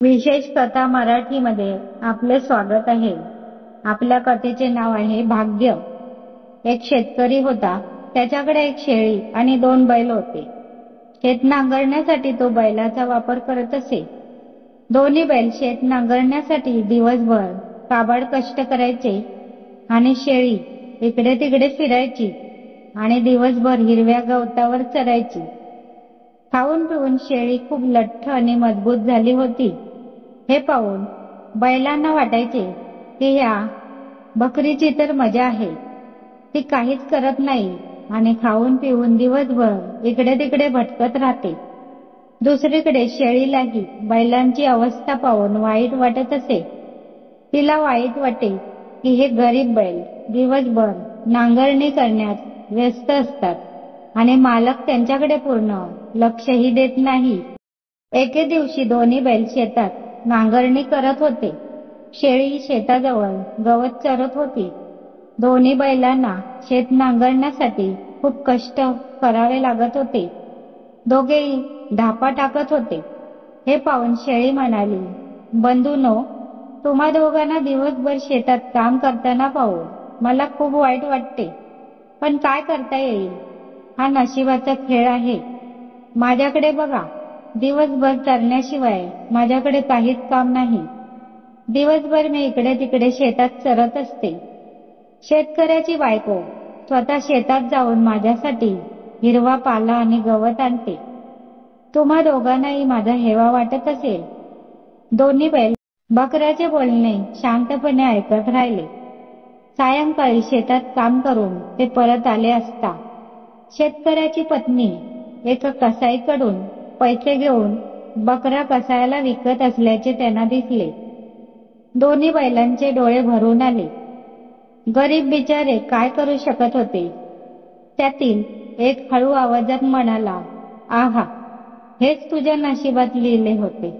विशेष कथा मराठीमध्ये आपले स्वागत आहे। आपल्या कथेचे नाव आहे भाग्य। एक शेतकरी होता, त्याच्याकडे एक शेळी आणि 2 बैल होते। शेत नांगरण्यासाठी तो बैलाचा वापर करत असे। दोन्ही बैल शेत नांगरण्यासाठी दिवसभर काबाड कष्ट करायचे आणि शेळी इकडे तिकडे फिरायची आणि दिवसभर हिरव्या गवतावर चरायची। खाऊन पिऊन शेळी खूप लठ्ठ आणि मजबूत झाली होती। हे पाहून बैलांना वाटायचे की ह्या बकरीची तर मजा आहे, ती काहीच करत नाही आणि खाऊन पिऊन दिवसभर इकडे तिकडे भटकत राहते। दुसरीकडे शेळीलाही बैलांची अवस्था पाहून वाईट वाटत असे। तिला वाईट वाटे की हे गरीब बैल दिवसभर नांगरणी करण्यात व्यस्त असतात आणि मालक त्यांच्याकडे पूर्ण लक्षही देत नाही। एके दिवशी दोन्ही बैल शेतात नांगरणी करत होते। शेळी शेताजवळ गवत चरत होती। दोन्ही बैलांना शेत नांगरण्यासाठी खूप कष्ट करावे लागत होते। दोघेही धापा टाकत होते। हे पाहून शेळी म्हणाली, बंधूंनो, तुम्हा दोघांना दिवसभर शेतात काम करताना पाहून मला खूप वाईट वाटते, पण काय करता येईल, हा नशिबाचा खेळ आहे। माझ्याकडे बघा, दिवसभर चरण्याशिवाय माझ्याकडे काहीच काम नाही। दिवसभर मी इकडे तिकडे शेतात चरत असते। शेतकऱ्याची बायको स्वतः शेतात जाऊन माझ्यासाठी हिरवा पाला आणि गवत आणते। तुम्हा दोघांनाही माझा हेवा वाटत असेल। दोन्ही बैल बकऱ्याचे बोलणे शांतपणे ऐकत राहिले। सायंकाळी शेतात काम करून ते परत आले असता शेतकऱ्याची पत्नी एका कसाईकडून पैसे घेऊन बकरा कसायाला विकत असल्याचे त्यांना दिसले। दोन्ही बैलांचे डोळे भरून आले। गरीब बिचारे काय करू शकत होते। त्यातील एक हळू आवाजात म्हणाला, आहा, हेच तुझ्या नशिबात लिहिले होते।